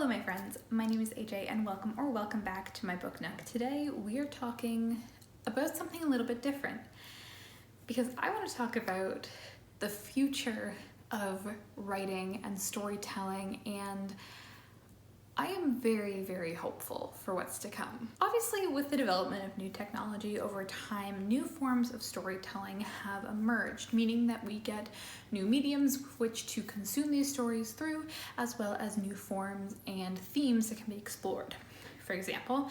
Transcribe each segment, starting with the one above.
Hello my friends, my name is AJ and welcome back to my book nook. Today we are talking about something a little bit different because I want to talk about the future of writing and storytelling, and I am very, very hopeful for what's to come. Obviously, with the development of new technology over time, new forms of storytelling have emerged, meaning that we get new mediums with which to consume these stories through, as well as new forms and themes that can be explored. For example,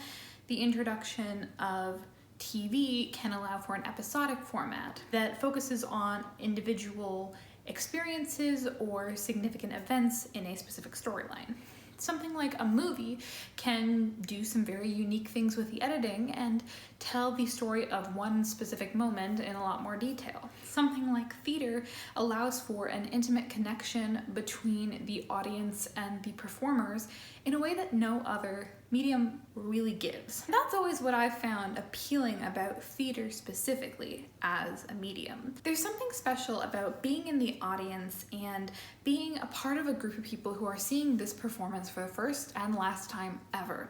the introduction of TV can allow for an episodic format that focuses on individual experiences or significant events in a specific storyline. Something like a movie can do some very unique things with the editing and tell the story of one specific moment in a lot more detail. Something like theater allows for an intimate connection between the audience and the performers in a way that no other medium really gives. That's always what I've found appealing about theater specifically as a medium. There's something special about being in the audience and being a part of a group of people who are seeing this performance for the first and last time ever.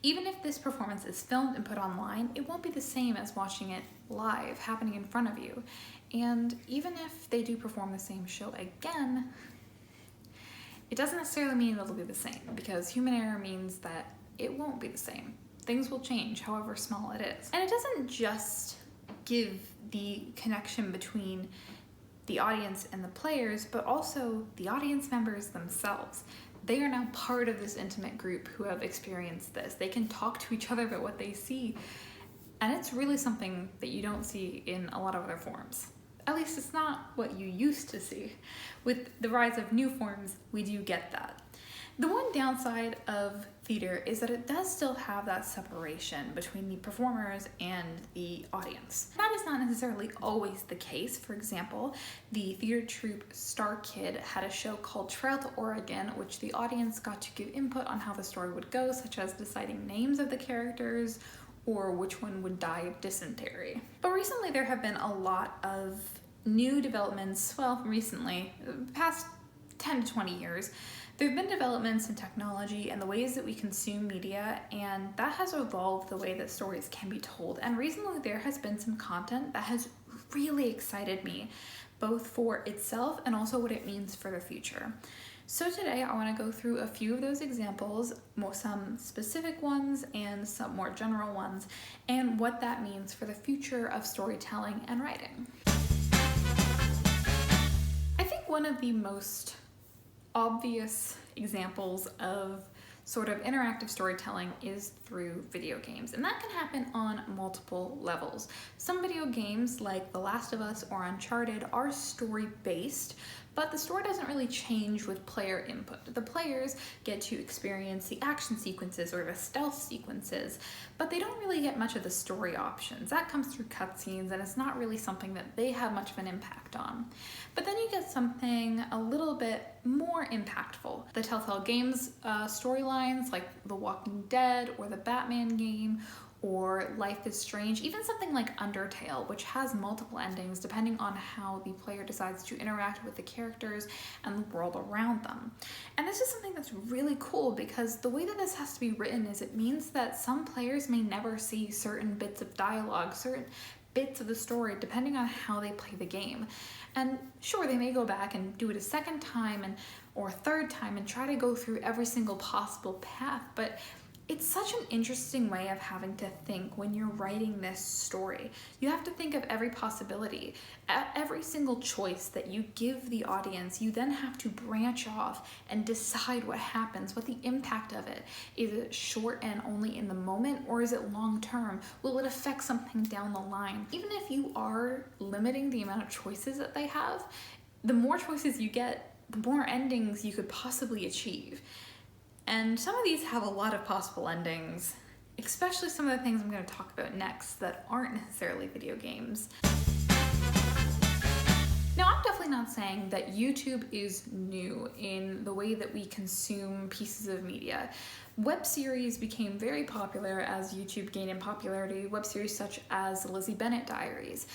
Even if this performance is filmed and put online, it won't be the same as watching it live, happening in front of you. And even if they do perform the same show again, it doesn't necessarily mean it'll be the same, because human error means that it won't be the same. Things will change, however small it is. And it doesn't just give the connection between the audience and the players, but also the audience members themselves. They are now part of this intimate group who have experienced this. They can talk to each other about what they see. And it's really something that you don't see in a lot of other forms. At least it's not what you used to see. With the rise of new forms, we do get that. The one downside of theater is that it does still have that separation between the performers and the audience. That is not necessarily always the case. For example, the theater troupe Star Kid had a show called Trail to Oregon, which the audience got to give input on how the story would go, such as deciding names of the characters or which one would die of dysentery. But recently there have been a lot of new developments, well, recently, the past 10 to 20 years, there have been developments in technology and the ways that we consume media, and that has evolved the way that stories can be told. And recently there has been some content that has really excited me, both for itself and also what it means for the future. So today I want to go through a few of those examples, some specific ones and some more general ones, and what that means for the future of storytelling and writing. I think one of the most obvious examples of sort of interactive storytelling is through video games, and that can happen on multiple levels. Some video games like The Last of Us or Uncharted are story-based, but the story doesn't really change with player input. The players get to experience the action sequences or the stealth sequences, but they don't really get much of the story options. That comes through cutscenes, and it's not really something that they have much of an impact on. But then you get something a little bit more impactful. The Telltale Games storylines like The Walking Dead or the Batman game, or Life is Strange, even something like Undertale, which has multiple endings depending on how the player decides to interact with the characters and the world around them. And this is something that's really cool because the way that this has to be written is it means that some players may never see certain bits of dialogue, certain bits of the story, depending on how they play the game. And sure, they may go back and do it a second time or a third time and try to go through every single possible path, but it's such an interesting way of having to think when you're writing this story. You have to think of every possibility. At every single choice that you give the audience, you then have to branch off and decide what happens, what the impact of it. Is it short and only in the moment, or is it long term? Will it affect something down the line? Even if you are limiting the amount of choices that they have, the more choices you get, the more endings you could possibly achieve. And some of these have a lot of possible endings, especially some of the things I'm going to talk about next that aren't necessarily video games. Now, I'm definitely not saying that YouTube is new in the way that we consume pieces of media. Web series became very popular as YouTube gained in popularity, web series such as the Lizzie Bennet Diaries.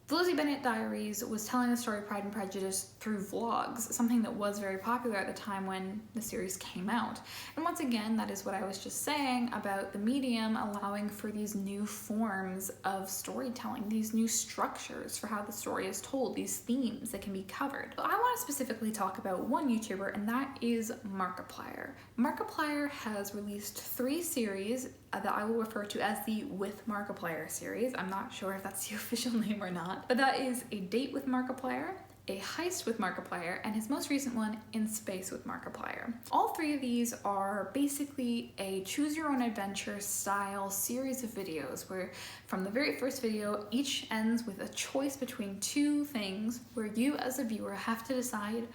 The Lizzie Bennet Diaries was telling the story of Pride and Prejudice through vlogs, something that was very popular at the time when the series came out. And once again, that is what I was just saying about the medium allowing for these new forms of storytelling, these new structures for how the story is told, these themes that can be covered. I want to specifically talk about one YouTuber, and that is Markiplier. Markiplier has released 3 series that I will refer to as the With Markiplier series. I'm not sure if that's the official name or not, but that is A Date with Markiplier, A Heist with Markiplier, and his most recent one, In Space with Markiplier. All 3 of these are basically a choose-your-own-adventure style series of videos where from the very first video, each ends with a choice between 2 things where you as a viewer have to decide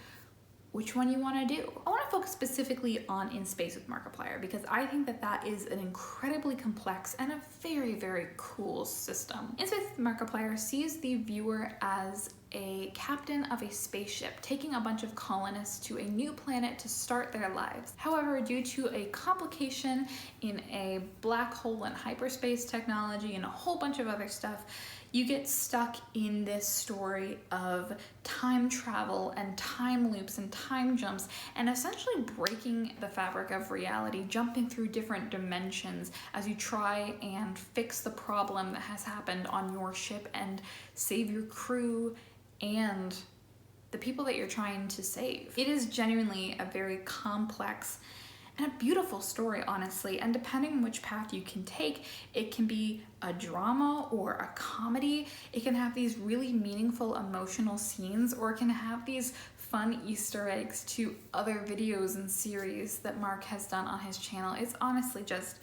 which one you want to do. I want to focus specifically on In Space with Markiplier because I think that that is an incredibly complex and a very, very cool system. In Space with Markiplier sees the viewer as a captain of a spaceship taking a bunch of colonists to a new planet to start their lives. However, due to a complication in a black hole and hyperspace technology and a whole bunch of other stuff, you get stuck in this story of time travel and time loops and time jumps and essentially breaking the fabric of reality, jumping through different dimensions as you try and fix the problem that has happened on your ship and save your crew and the people that you're trying to save. It is genuinely a very complex and a beautiful story, honestly, and depending on which path you can take, it can be a drama or a comedy. It can have these really meaningful emotional scenes, or it can have these fun Easter eggs to other videos and series that Mark has done on his channel. It's honestly just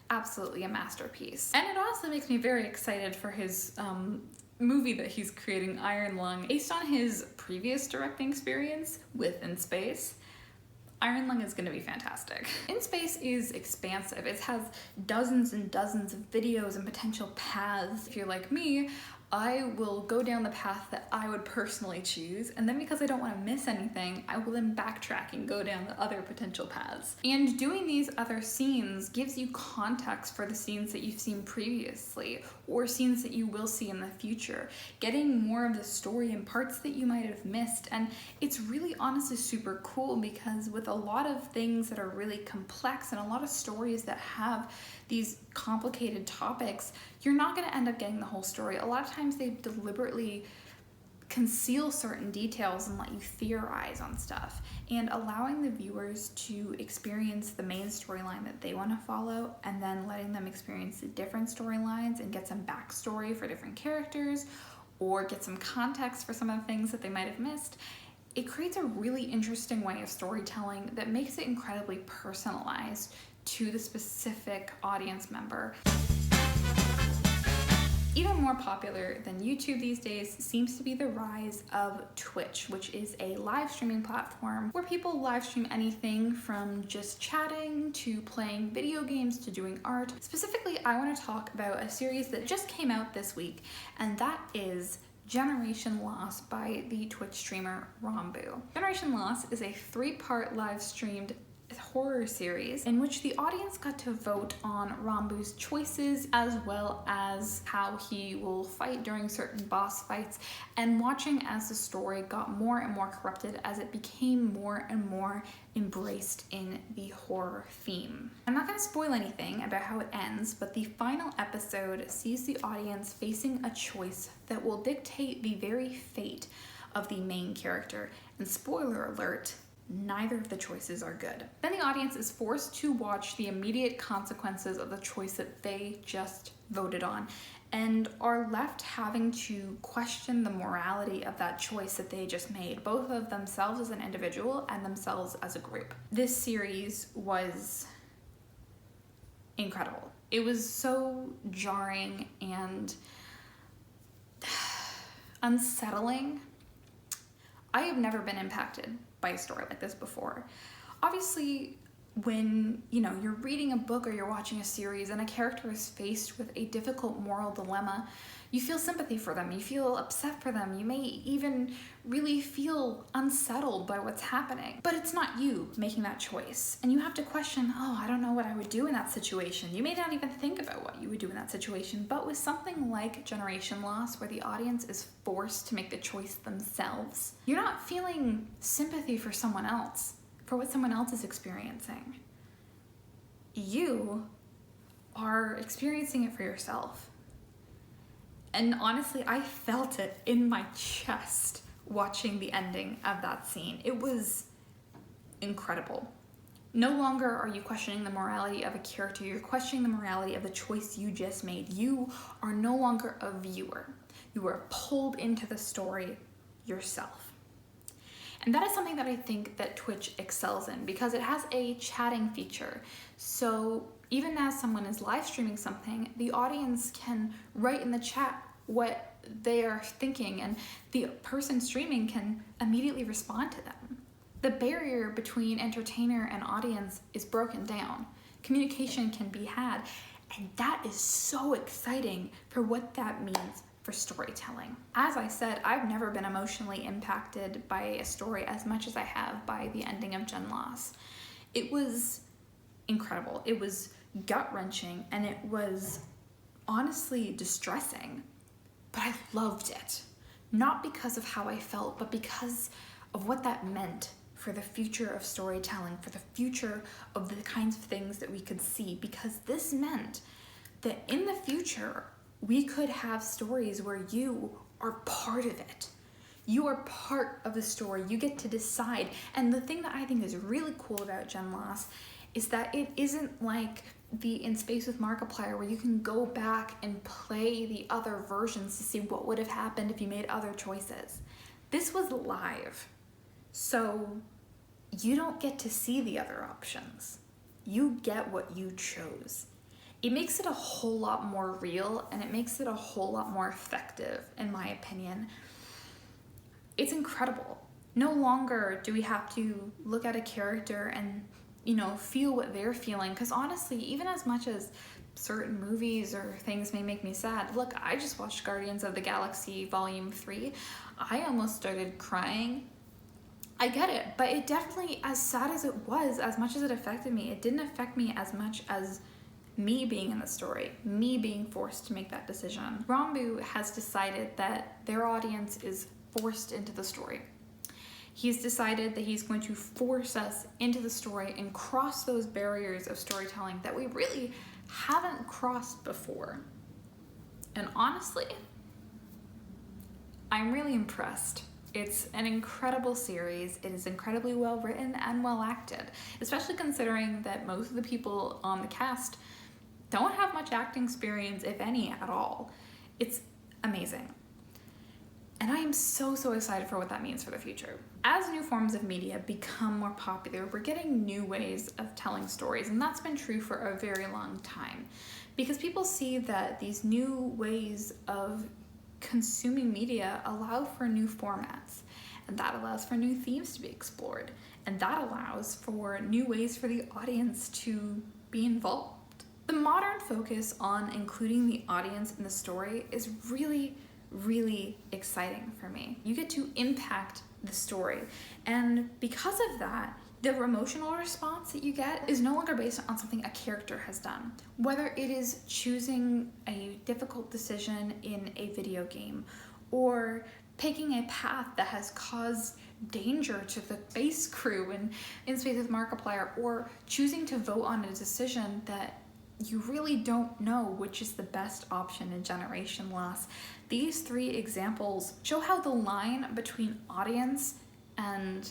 absolutely a masterpiece. And it also makes me very excited for his movie that he's creating, Iron Lung. Based on his previous directing experience with In Space, Iron Lung is going to be fantastic. In Space is expansive. It has dozens and dozens of videos and potential paths. If you're like me, I will go down the path that I would personally choose, and then because I don't want to miss anything, I will then backtrack and go down the other potential paths. And doing these other scenes gives you context for the scenes that you've seen previously, or scenes that you will see in the future, getting more of the story and parts that you might have missed. And it's really honestly super cool because with a lot of things that are really complex and a lot of stories that have these complicated topics, you're not going to end up getting the whole story. A lot of times they deliberately conceal certain details and let you theorize on stuff, and allowing the viewers to experience the main storyline that they want to follow and then letting them experience the different storylines and get some backstory for different characters or get some context for some of the things that they might have missed. It creates a really interesting way of storytelling that makes it incredibly personalized to the specific audience member. Even more popular than YouTube these days seems to be the rise of Twitch, which is a live streaming platform where people live stream anything from just chatting to playing video games to doing art. Specifically, I want to talk about a series that just came out this week, and that is Generation Loss by the Twitch streamer Ranboo. Generation Loss is a 3-part live streamed horror series in which the audience got to vote on Ranboo's choices as well as how he will fight during certain boss fights, and watching as the story got more and more corrupted as it became more and more embraced in the horror theme. I'm not going to spoil anything about how it ends, but the final episode sees the audience facing a choice that will dictate the very fate of the main character, and spoiler alert, neither of the choices are good. Then the audience is forced to watch the immediate consequences of the choice that they just voted on and are left having to question the morality of that choice that they just made, both of themselves as an individual and themselves as a group. This series was incredible. It was so jarring and unsettling. I have never been impacted by a story like this before. Obviously, when, you know, you're reading a book or you're watching a series and a character is faced with a difficult moral dilemma, you feel sympathy for them, you feel upset for them, you may even really feel unsettled by what's happening. But it's not you making that choice. And you have to question, oh, I don't know what I would do in that situation. You may not even think about what you would do in that situation. But with something like Generation Loss, where the audience is forced to make the choice themselves, you're not feeling sympathy for someone else, for what someone else is experiencing. You are experiencing it for yourself. And honestly, I felt it in my chest watching the ending of that scene. It was incredible. No longer are you questioning the morality of a character, you're questioning the morality of the choice you just made. You are no longer a viewer. You are pulled into the story yourself. And that is something that I think that Twitch excels in, because it has a chatting feature. So even as someone is live streaming something, the audience can write in the chat what they are thinking, and the person streaming can immediately respond to them. The barrier between entertainer and audience is broken down. Communication can be had, and that is so exciting for what that means for storytelling. As I said, I've never been emotionally impacted by a story as much as I have by the ending of Gen Loss. It was incredible. It was gut-wrenching, and it was honestly distressing, but I loved it. Not because of how I felt, but because of what that meant for the future of storytelling, for the future of the kinds of things that we could see, because this meant that in the future, we could have stories where you are part of it. You are part of the story. You get to decide. And the thing that I think is really cool about Gen Loss is that it isn't like the In Space With Markiplier, where you can go back and play the other versions to see what would have happened if you made other choices. This was live, so you don't get to see the other options. You get what you chose. It makes it a whole lot more real, and it makes it a whole lot more effective, in my opinion. It's incredible. No longer do we have to look at a character and, you know, feel what they're feeling, because honestly, even as much as certain movies or things may make me sad, look, I just watched Guardians of the Galaxy Volume 3. I almost started crying. I get it, but it definitely, as sad as it was, as much as it affected me, it didn't affect me as much as me being in the story, me being forced to make that decision. Ranboo has decided that their audience is forced into the story. He's decided that he's going to force us into the story and cross those barriers of storytelling that we really haven't crossed before. And honestly, I'm really impressed. It's an incredible series. It is incredibly well written and well acted, especially considering that most of the people on the cast don't have much acting experience, if any, at all. It's amazing. And I am so excited for what that means for the future. As new forms of media become more popular, we're getting new ways of telling stories, and that's been true for a very long time. Because people see that these new ways of consuming media allow for new formats, and that allows for new themes to be explored, and that allows for new ways for the audience to be involved. The modern focus on including the audience in the story is really exciting for me. You get to impact the story, and because of that, the emotional response that you get is no longer based on something a character has done. Whether it is choosing a difficult decision in a video game, or picking a path that has caused danger to the base crew in Space with Markiplier, or choosing to vote on a decision that you really don't know which is the best option in Generation Loss. These three examples show how the line between audience and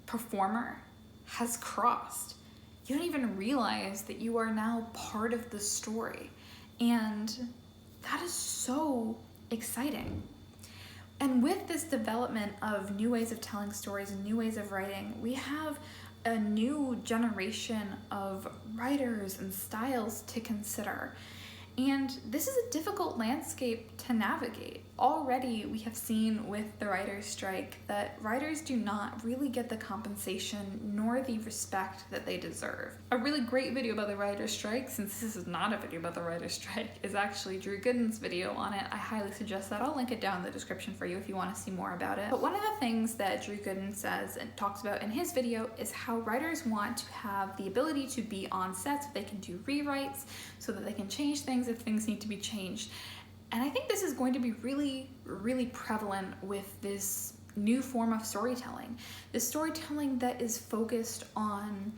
performer has crossed. You don't even realize that you are now part of the story, and that is so exciting. And with this development of new ways of telling stories and new ways of writing, we have a new generation of writers and styles to consider. And this is a difficult landscape to navigate. Already we have seen with the writer's strike that writers do not really get the compensation nor the respect that they deserve. A really great video about the writer's strike, since this is not a video about the writer's strike, is actually Drew Gooden's video on it. I highly suggest that. I'll link it down in the description for you if you want to see more about it. But one of the things that Drew Gooden says and talks about in his video is how writers want to have the ability to be on set so they can do rewrites, so that they can change things if things need to be changed. And I think this is going to be really, really prevalent with this new form of storytelling. This storytelling that is focused on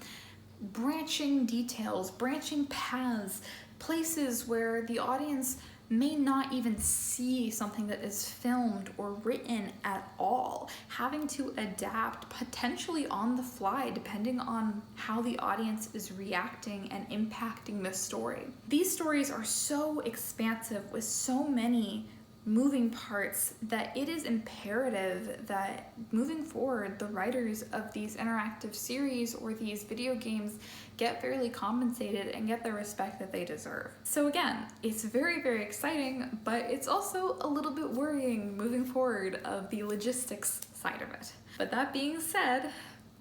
branching details, branching paths, places where the audience may not even see something that is filmed or written at all, having to adapt potentially on the fly depending on how the audience is reacting and impacting the story. These stories are so expansive with so many moving parts that it is imperative that moving forward, the writers of these interactive series or these video games get fairly compensated and get the respect that they deserve. So again, it's very, very exciting, but it's also a little bit worrying moving forward of the logistics side of it. But that being said,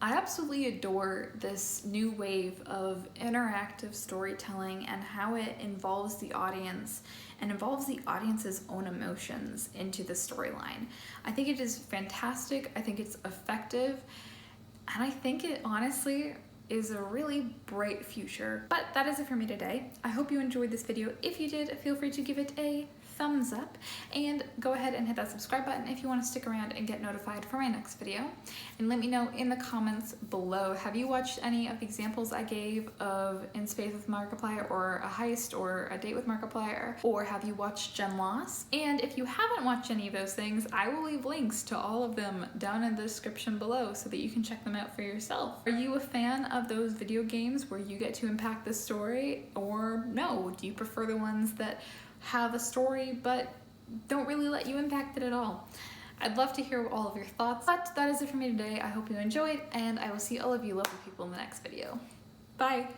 I absolutely adore this new wave of interactive storytelling and how it involves the audience and involves the audience's own emotions into the storyline. I think it is fantastic, I think it's effective, and I think it honestly is a really bright future. But that is it for me today. I hope you enjoyed this video. If you did, feel free to give it a thumbs up and go ahead and hit that subscribe button if you want to stick around and get notified for my next video. And let me know in the comments below, have you watched any of the examples I gave of In Space with Markiplier or A Heist or A Date with Markiplier, or have you watched Gen Loss? And if you haven't watched any of those things, I will leave links to all of them down in the description below so that you can check them out for yourself. Are you a fan of those video games where you get to impact the story, or no? Do you prefer the ones that have a story but don't really let you impact it at all? I'd love to hear all of your thoughts. But that is it for me today. I hope you enjoyed, and I will see all of you lovely people in the next video. Bye!